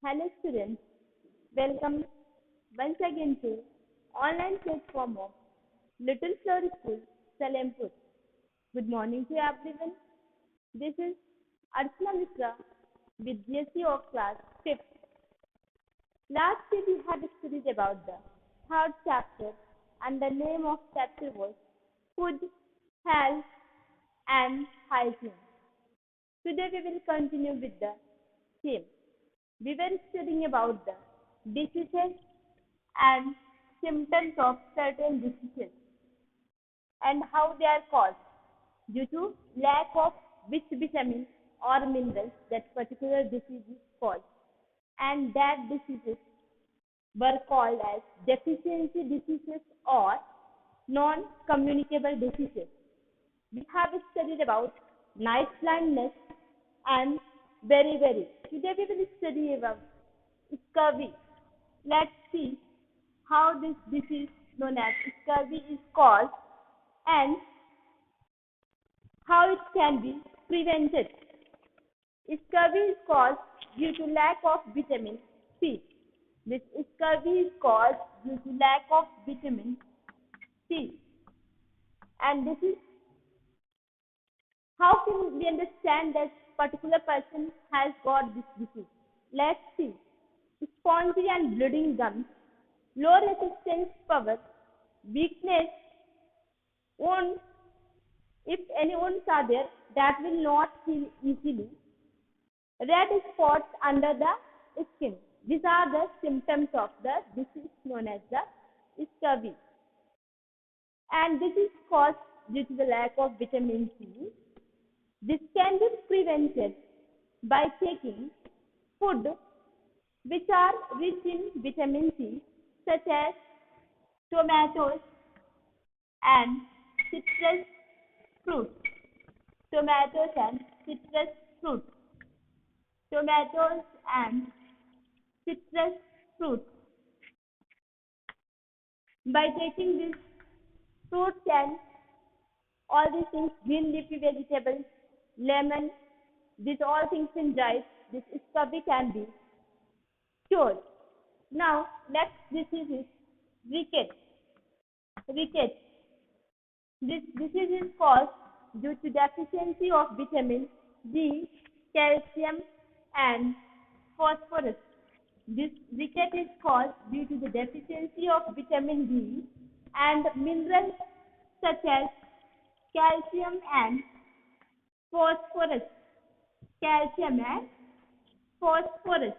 Hello students, welcome once again to online platform of Little Flower School, Salempur. Good morning to everyone. This is ARCHANA MISHRA with GSC of class 5th. Last week we had studied about the third chapter and the name of chapter was Food, Health and Hygiene. Today we will continue with the same. We were studying about the diseases and symptoms of certain diseases and how they are caused due to lack of which vitamin or minerals that particular disease is caused, and that diseases were called as deficiency diseases or non-communicable diseases. We have studied about night blindness and beriberi. Today we will study about scurvy. Let's see how this disease known as scurvy is caused and how it can be prevented. Scurvy is caused due to lack of vitamin C. This scurvy is caused due to lack of vitamin C. And this is how can we understand that particular person has got this disease? Let's see. Spongy and bleeding gums, low resistance power, weakness, wounds. If any wounds are there, that will not heal easily. Red spots under the skin. These are the symptoms of the disease known as the scurvy. And this is caused due to the lack of vitamin C. This can be prevented by taking food which are rich in vitamin C, such as tomatoes and citrus fruit. Tomatoes and citrus fruit. Tomatoes and citrus fruit. By taking this fruits and all these things, green leafy vegetables, lemon, these all things in diet, this scurvy can be cured. Now, next disease is rickets. Rickets. This disease is caused due to deficiency of vitamin D, calcium, and phosphorus. This ricket is caused due to the deficiency of vitamin D and minerals such as calcium and phosphorus. Calcium and phosphorus.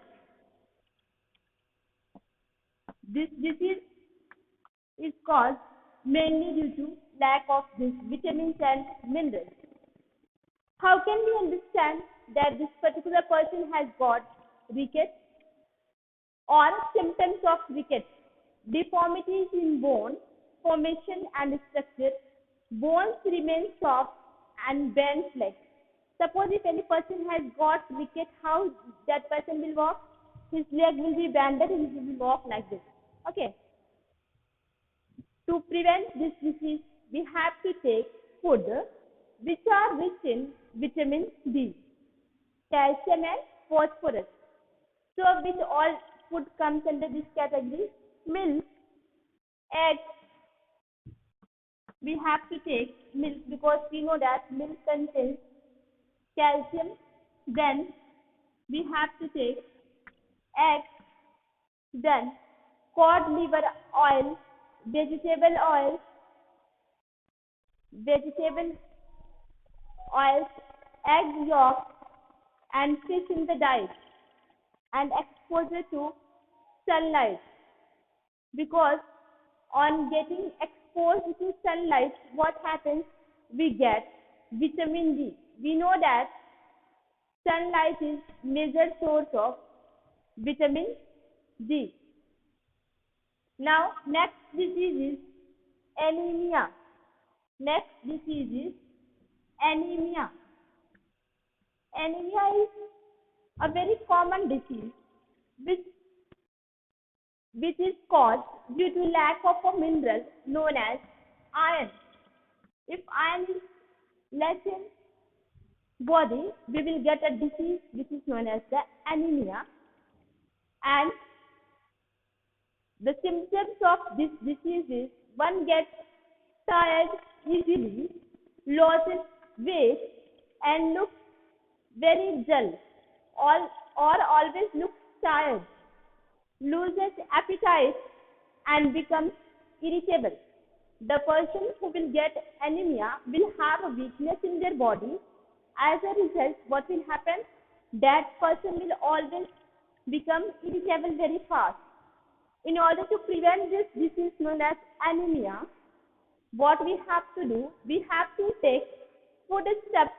This disease is caused mainly due to lack of these vitamins and minerals. How can we understand that this particular person has got rickets or symptoms of rickets? Deformities in bone formation and structure. Bones remain soft and bent like. Suppose if any person has got rickets, how that person will walk? His leg will be bended and he will walk like this. Okay. To prevent this disease, we have to take food which are rich in vitamin D, calcium and phosphorus. So which all food comes under this category? Milk, eggs. We have to take milk because we know that milk contains calcium. Then we have to take eggs. Then cod liver oil, vegetable oil, egg yolk, and fish in the diet, and exposure to sunlight. Because on getting exposed to sunlight, what happens? We get vitamin D. We know that sunlight is major source of vitamin D. Now, next disease is anemia. Next disease is anemia. Anemia is a very common disease which is caused due to lack of a mineral known as iron. If iron is less in body, we will get a disease which is known as the anemia. And the symptoms of this disease is one gets tired easily, loses weight, and looks very dull, or always looks tired, loses appetite, and becomes irritable. The person who will get anemia will have a weakness in their body. As a result, what will happen? That person will always become irritable very fast. In order to prevent this disease known as anemia, what we have to do, we have to take foodstuffs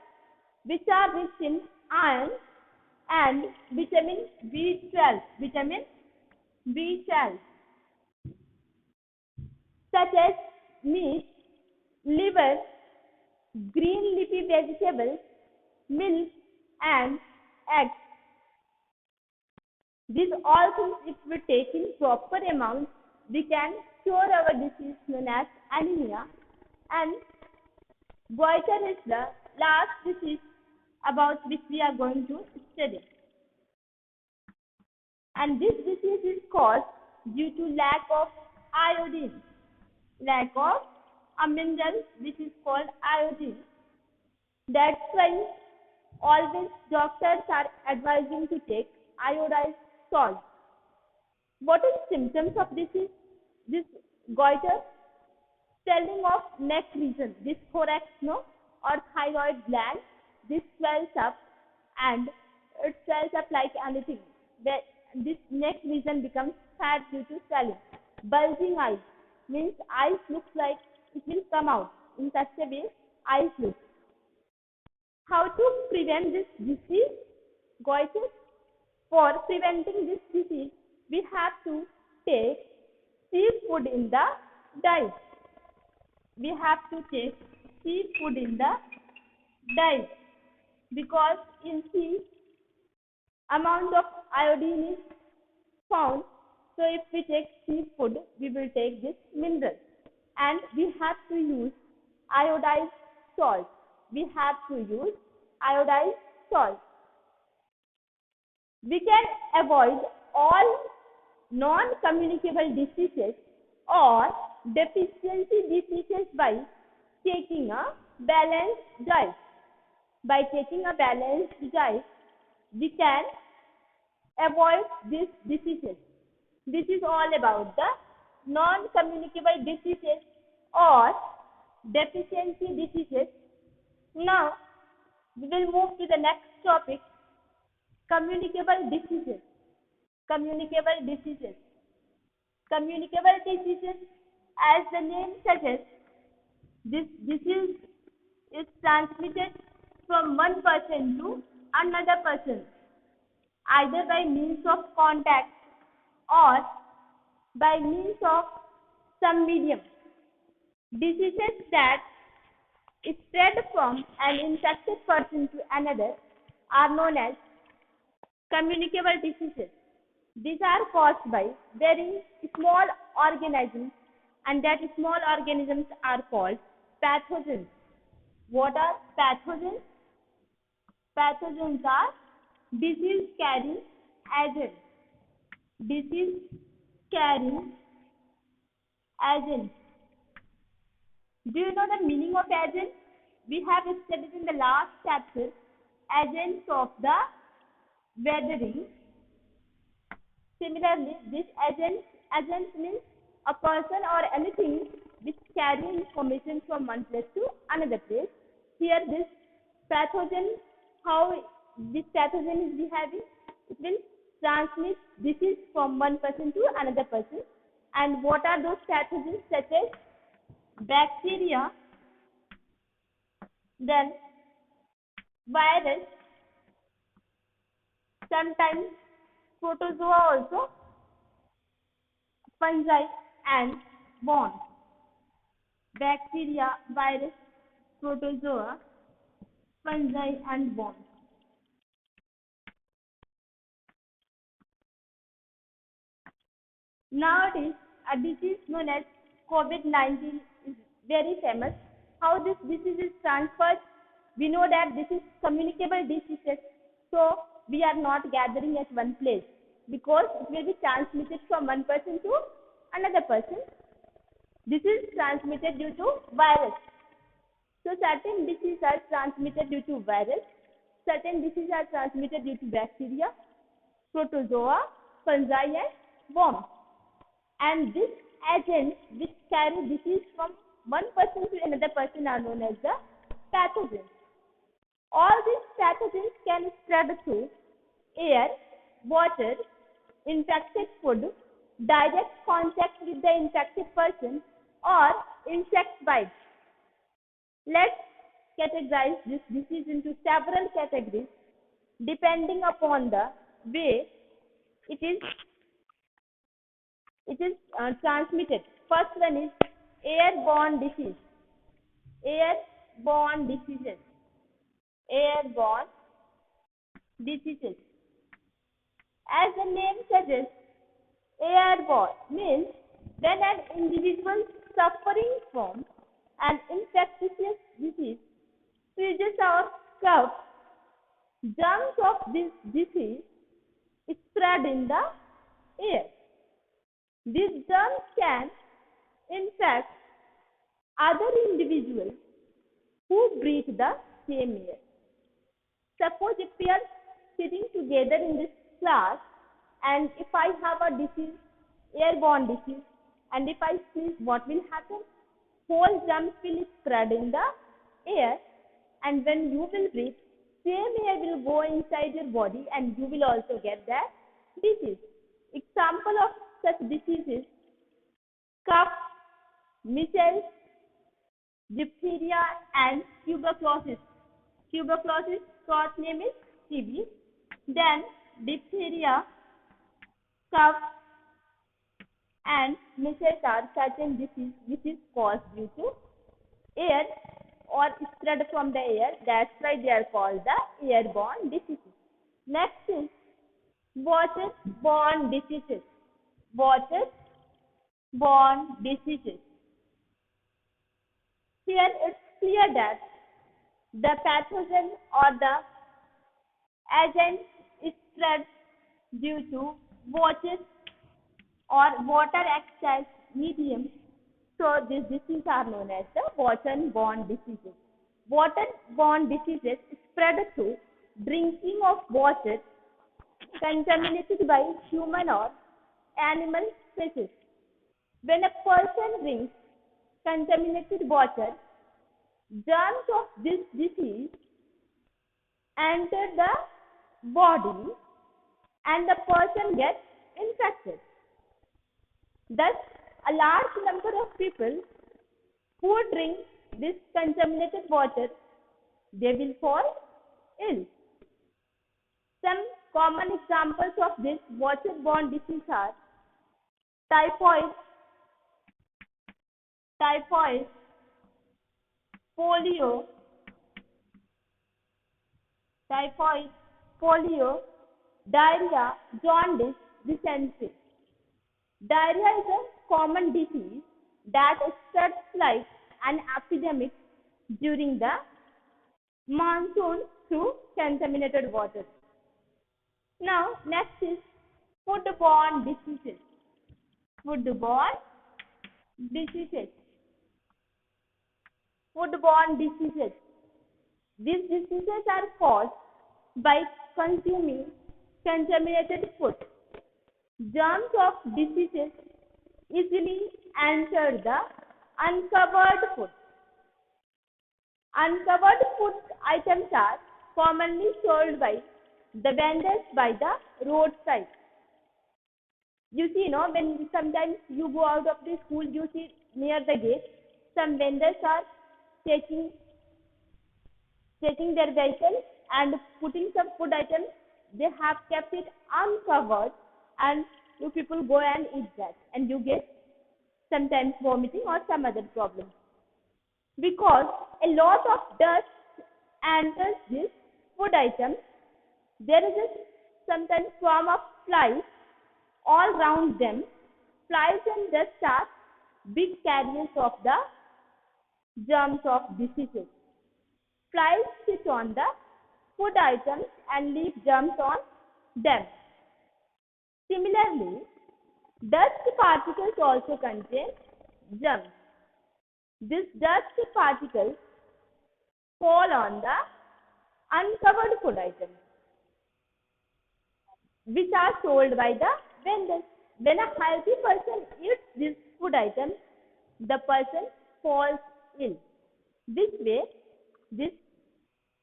which are rich in iron and vitamin B12, vitamin B12, such as meat, liver, green leafy vegetables, milk, and eggs. These all things, if we take in proper amount, we can cure our disease known as anemia. And goiter is the last disease about which we are going to study. And this disease is caused due to lack of iodine, lack of a mineral which is called iodine. That's why always doctors are advising to take iodized salt. What are the symptoms of this goiter? Swelling of neck region, this thorax, no, or thyroid gland, this swells up and it swells up like anything. This neck region becomes fat due to swelling. Bulging eyes means eyes looks like it will come out. In such a way, eyes look. How to prevent this disease, goiter? For preventing this disease, we have to take seafood in the diet. We have to take seafood in the diet because in sea amount of iodine is found. So if we take seafood, we will take this mineral, and we have to use iodized salt. We have to use iodized salt. We can avoid all non-communicable diseases or deficiency diseases by taking a balanced diet. By taking a balanced diet, we can avoid these diseases. This is all about the non-communicable diseases or deficiency diseases. Now, we will move to the next topic, communicable diseases. Communicable diseases. Communicable diseases, as the name suggests, this disease is transmitted from one person to another person, either by means of contact or by means of some medium. Diseases that spread from an infected person to another are known as communicable diseases. These are caused by very small organisms, and that small organisms are called pathogens. What are pathogens? Pathogens are disease carrying agents. Disease carrying agents. Do you know the meaning of agent? We have studied in the last chapter agents of the weathering. Similarly, this agent means a person or anything which carry information from one place to another place. Here, this pathogen, how this pathogen is behaving, it will transmit disease from one person to another person. And what are those pathogens? Such as bacteria, then virus, sometimes protozoa also, fungi, and worms. Bacteria, virus, protozoa, fungi, and worms. Nowadays, a disease known as COVID-19 is very famous. How this disease is transferred? We know that this is communicable diseases, so we are not gathering at one place. because it will be transmitted from one person to another person. This is transmitted due to virus. So certain diseases are transmitted due to virus, certain diseases are transmitted due to bacteria, protozoa, fungi and worms. And these agents which carry disease from one person to another person are known as the pathogens. All these pathogens can spread through air, water, infected food, direct contact with the infected person, or insect bites. Let's categorize this disease into several categories depending upon the way it is transmitted. First one is airborne disease. Airborne diseases. Airborne diseases. As the name suggests, airborne means when an individual suffering from an infectious disease sneezes or coughs, germs of this disease spread in the air. These germs can infect other individuals who breathe the same air. Suppose if we are sitting together in this class and if I have a disease, airborne disease, and if I sneeze, what will happen? Whole germs will spread in the air, and when you will breathe, same air will go inside your body and you will also get that disease. Example of such diseases: cough, measles, diphtheria and tuberculosis. Tuberculosis short name is TB. Then diphtheria, cough and measles are certain disease which is caused due to air or spread from the air. That's why they are called the airborne diseases. Next is waterborne diseases. Waterborne diseases. Here it's clear that the pathogen or the agent is spread due to water or water acts as medium. So these diseases are known as the waterborne diseases. Waterborne diseases spread through drinking of water contaminated by human or animal feces. When a person drinks contaminated water, germs of this disease enter the body and the person gets infected. Thus, a large number of people who drink this contaminated water, they will fall ill. Some common examples of this waterborne disease are typhoid, polio, diarrhea, jaundice, dysentery. Diarrhea is a common disease that spreads like an epidemic during the monsoon through contaminated water. Now, next is foodborne diseases. Foodborne diseases. Foodborne diseases. These diseases are caused by consuming contaminated food. Germs of diseases easily enter the uncovered food. Uncovered food items are commonly sold by the vendors by the roadside. You see, when sometimes you go out of the school, you see near the gate, some vendors are taking their vehicle and putting some food items. They have kept it uncovered, and you people go and eat that, and you get sometimes vomiting or some other problem, because a lot of dust enters this food item. There is a sometimes swarm of flies all around them. Flies and dust are big carriers of the germs of diseases. Flies sit on the food items and leave germs on them. Similarly, dust particles also contain germs. These dust particles fall on the uncovered food items, which are sold by the vendors. When a healthy person eats these food items, the person falls ill. This way, this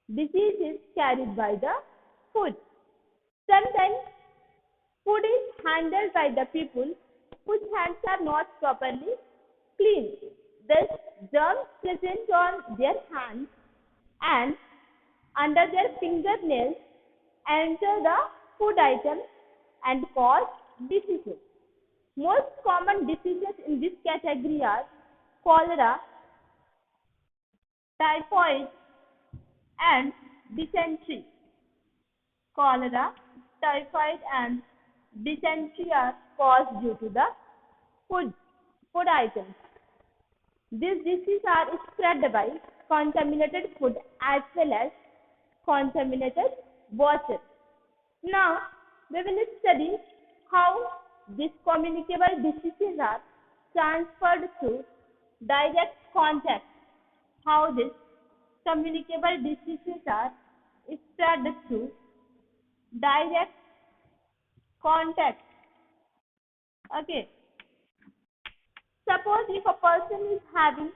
disease is carried by the food. Sometimes food is handled by the people whose hands are not properly clean. Thus, germs present on their hands and under their fingernails enter the food item and cause diseases. Most common diseases in this category are cholera, typhoid, and dysentery. Cholera, typhoid, and dysentery are caused due to the food items. These diseases are spread by contaminated food as well as contaminated water. Now, we will study how these communicable diseases are transferred through direct contact. How these communicable diseases are spread through direct contact. Okay. Suppose if a person is having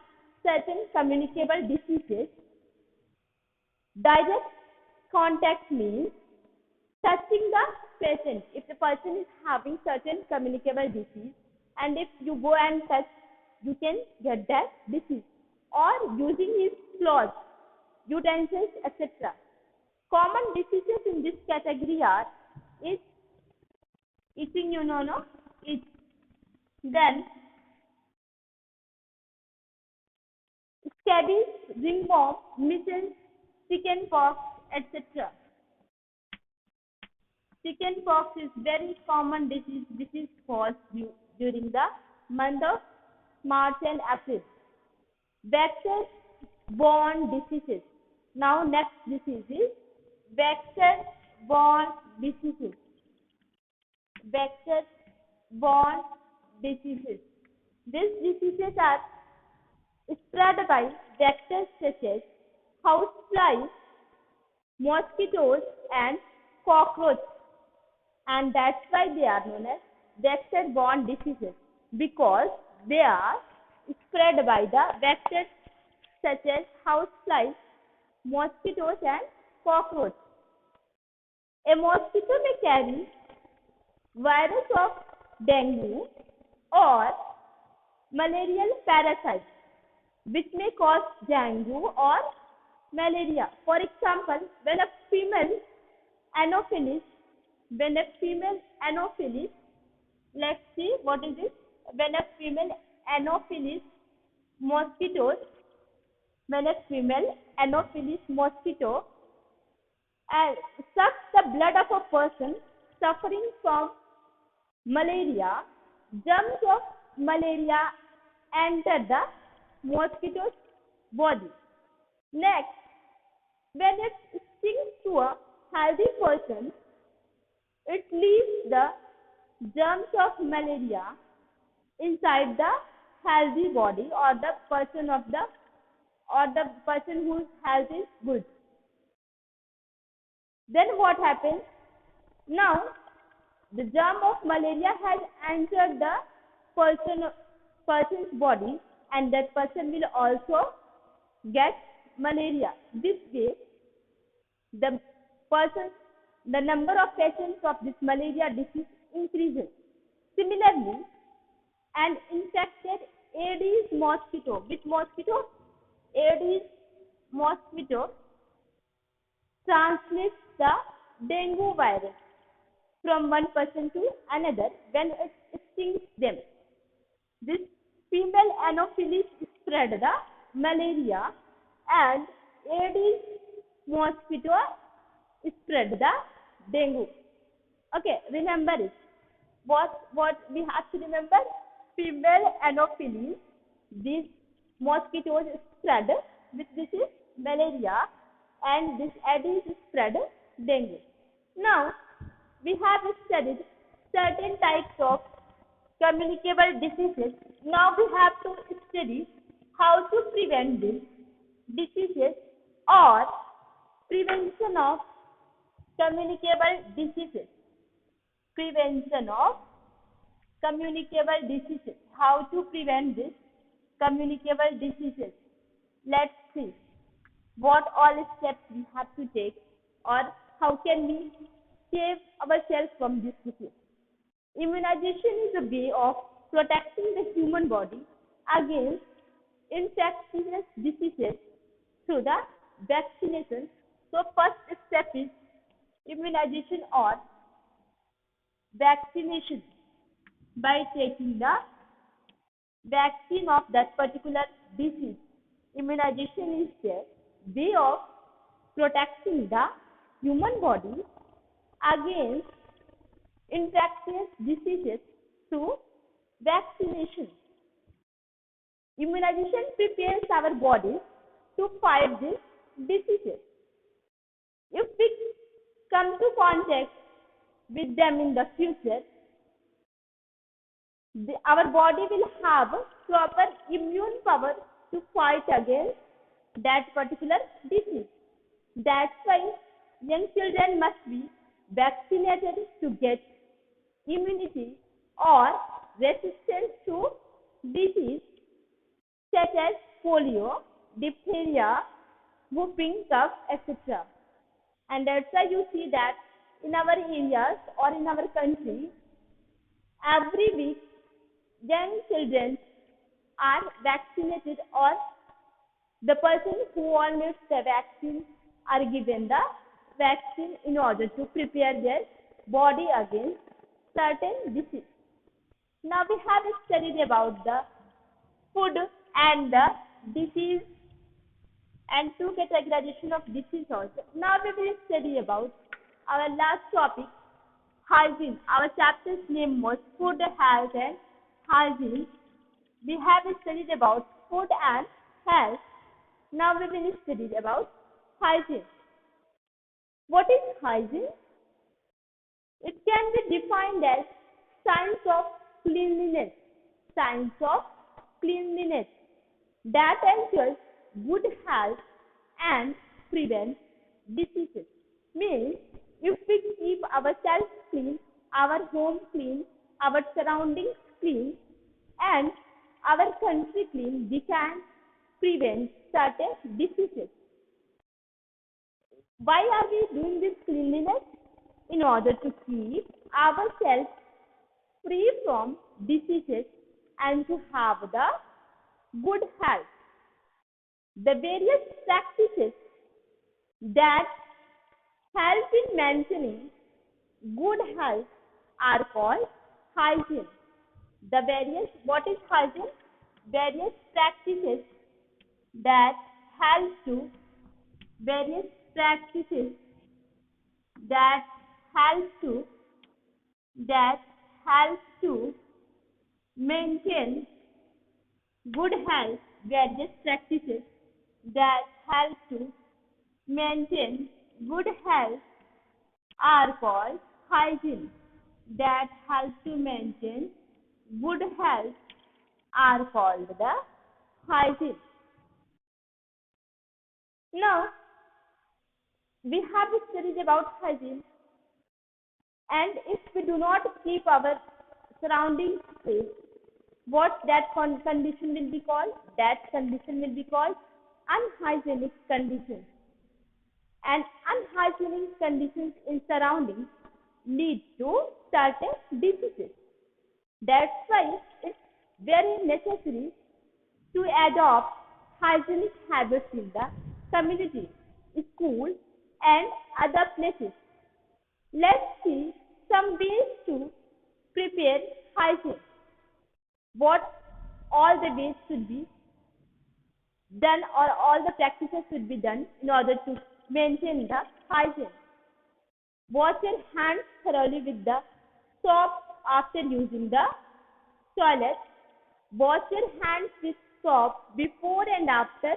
certain communicable diseases, direct contact means touching the patient. If the person is having certain communicable disease and if you go and touch, you can get that disease. Or using his clothes, utensils, etc. Common diseases in this category are itching, no? Itch. Then scabies, ringworm, measles, chickenpox, etc. Chickenpox is very common disease. This is caused during the month of March and April. Vector-borne diseases. Now next disease is vector-borne diseases. Vector-borne diseases. These diseases are spread by vectors such as houseflies, mosquitoes, and cockroaches. And that's why they are known as vector-borne diseases, because they are spread by the vectors such as houseflies, mosquitoes, and cockroaches. A mosquito may carry virus of dengue or malarial parasite, which may cause dengue or malaria. For example, when a female anopheles, let's see what is it. When a female anopheles mosquitoes, when a female anopheles mosquito sucks the blood of a person suffering from malaria, germs of malaria enter the mosquito's body. Next, when it stings to a healthy person, it leaves the germs of malaria inside the healthy body or the person whose health is good. Then what happens? Now the germ of malaria has entered the person's body, and that person will also get malaria. This way, the number of patients of this malaria disease increases. Similarly, an infected Aedes mosquito, which mosquito? Aedes mosquito transmits the dengue virus from one person to another when it stings them. This female anopheles spread the malaria, and Aedes mosquito spread the dengue. Okay, remember it. What we have to remember? Female anopheles, these mosquitoes spread with disease malaria, and this Aedes spread dengue. Now we have studied certain types of communicable diseases. Now we have to study how to prevent these diseases or prevention of communicable diseases. Prevention of communicable diseases. How to prevent these communicable diseases? Let's see what all steps we have to take or how can we save ourselves from this disease. Immunization is a way of protecting the human body against infectious diseases through the vaccination. So first step is immunization or vaccination by taking the vaccine of that particular disease. Immunization is the way of protecting the human body against infectious diseases through vaccination. Immunization prepares our body to fight these diseases. If we come to contact with them in the future, our body will have proper immune power to fight against that particular disease. That's why young children must be vaccinated to get immunity or resistance to disease such as polio, diphtheria, whooping cough, etc. And that's why you see that in our areas or in our country, every week young children are vaccinated or the person who all needs the vaccine are given the vaccine in order to prepare their body against certain disease. Now we have studied about the food and the disease and two categorization of disease also. Now we will study about our last topic, hygiene. Our chapter's name was food, health and hygiene. We have studied about food and health. Now we will study about hygiene. What is hygiene? It can be defined as science of cleanliness. Science of cleanliness that ensures good health and prevents diseases. Means if we keep ourselves clean, our home clean, our surroundings clean, and our country clean, we can prevent certain diseases. Why are we doing this cleanliness? In order to keep ourselves free from diseases and to have the good health. The various practices that help in maintaining good health are called hygiene. What is hygiene? Various practices that help to various practices that help to that help to maintain good health. Various practices that help to maintain good health are called hygiene. That help to maintain good health are called the hygiene. Now, we have studied about hygiene, and if we do not keep our surroundings safe, what that condition will be called? That condition will be called unhygienic conditions. And unhygienic conditions in surroundings lead to certain diseases. That's why it's very necessary to adopt hygienic habits in the community, school, and other places. Let's see some ways to prepare hygiene. What all the ways should be done or all the practices should be done in order to maintain the hygiene. Wash your hands thoroughly with the soap after using the toilet. Wash your hands with soap before and after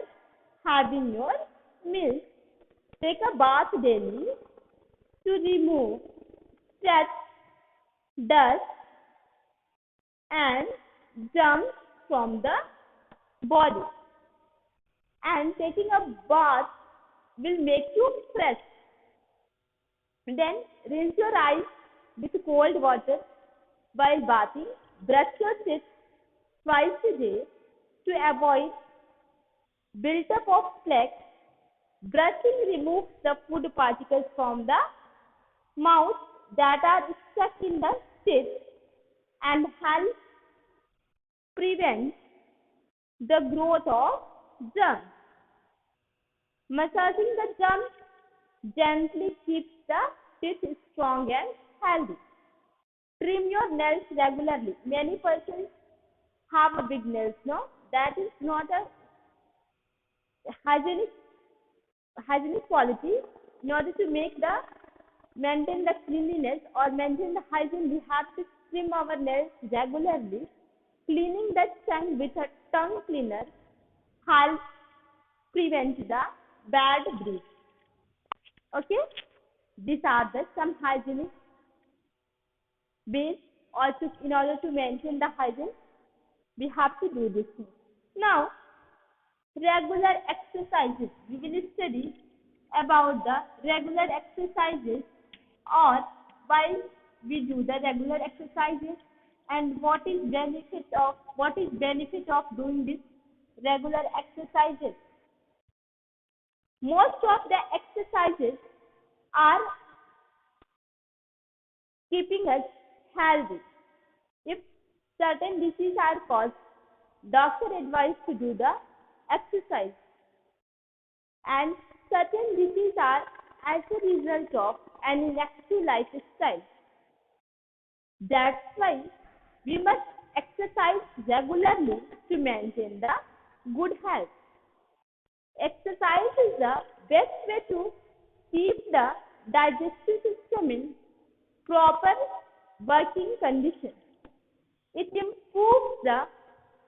having your meals. Take a bath daily to remove stress, dust and germs from the body. And taking a bath will make you fresh. Then rinse your eyes with cold water while bathing. Brush your teeth twice a day to avoid buildup of plaque. Brushing removes the food particles from the mouth that are stuck in the teeth and helps prevent the growth of germs. Massaging the germs gently keeps the teeth strong and healthy. Trim your nails regularly. Many persons have a big nails, no? That is not a hygienic quality. In order to maintain the cleanliness or maintain the hygiene, we have to trim our nails regularly. Cleaning the tongue with a tongue cleaner helps prevent the bad breath. Okay, these are the some hygienic ways. Also, in order to maintain the hygiene, we have to do this thing. Now, regular exercises. We will study about the regular exercises or why we do the regular exercises and what is benefit of doing this regular exercises. Most of the exercises are keeping us healthy. If certain diseases are caused, doctor advised to do the exercise, and certain diseases are as a result of an inactive lifestyle. That's why we must exercise regularly to maintain the good health. Exercise is the best way to keep the digestive system in proper working condition. It improves the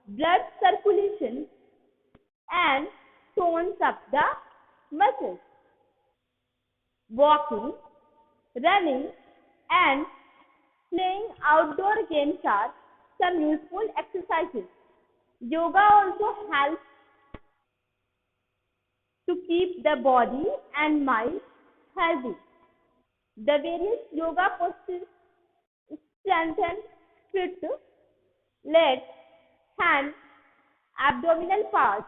blood circulation and tones up the muscles. Walking, running, and playing outdoor games are some useful exercises. Yoga also helps to keep the body and mind healthy. The various yoga postures strengthen feet, legs, hands, abdominal parts,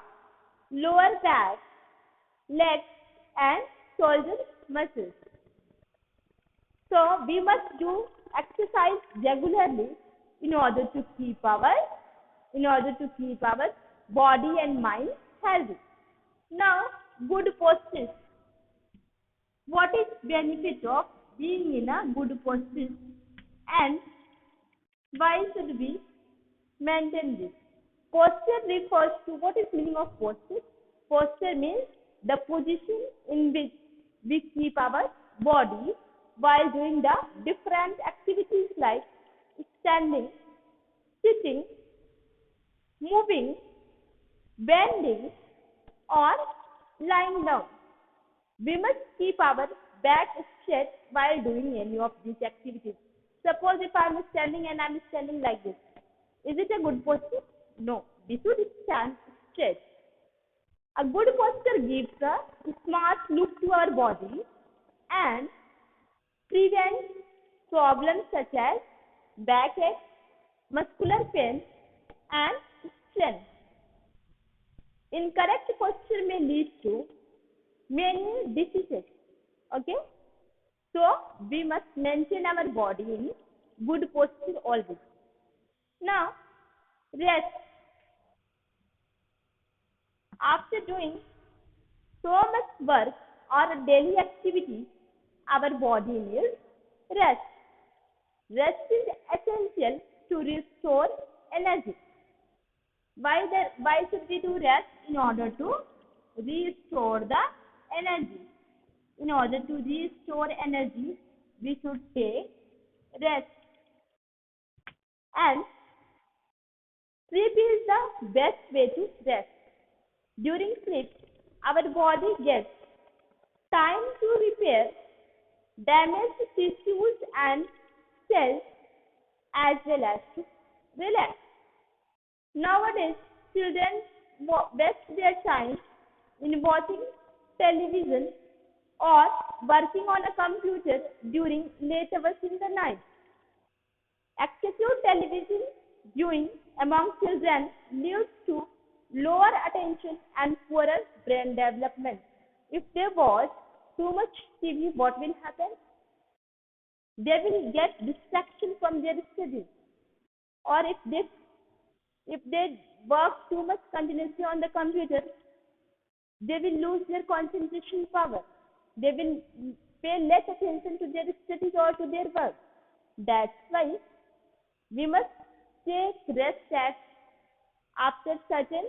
lower back, legs, and shoulder muscles. So we must do exercise regularly in order to keep our body and mind healthy. Now, good postures. What is benefit of being in a good posture and why should we maintain this? Posture refers to what is meaning of posture? Posture means the position in which we keep our body while doing the different activities like standing, sitting, moving, bending, or lying down. We must keep our back straight while doing any of these activities. Suppose if I am standing and I am standing like this. Is it a good posture? No. We should stand straight. A good posture gives a smart look to our body and prevents problems such as backache, muscular pain, and strength. Incorrect posture may lead to many diseases. Okay? So, we must maintain our body in good posture always. Now, rest. After doing so much work or daily activities, our body needs rest. Rest is essential to restore energy. Why should we do rest? In order to restore the energy. In order to restore energy, we should take rest. And sleep is the best way to rest. During sleep, our body gets time to repair damaged tissues and cells as well as to relax. Nowadays, children waste their time in watching television or working on a computer during late hours in the night. Excessive television viewing among children leads to lower attention and poorer brain development. If they watch too much TV, what will happen? They will get distraction from their studies. Or if they work too much continuously on the computer, they will lose their concentration power. They will pay less attention to their studies or to their work. That's why we must take rest at after certain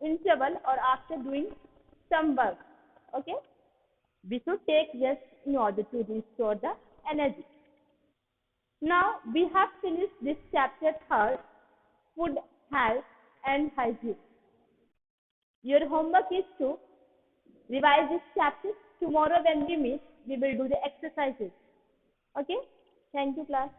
interval or after doing some work. Okay? We should take rest in order to restore the energy. Now we have finished this chapter third, food, health and hygiene. Your homework is to revise this chapter. Tomorrow when we meet, we will do the exercises. Okay? Thank you, class.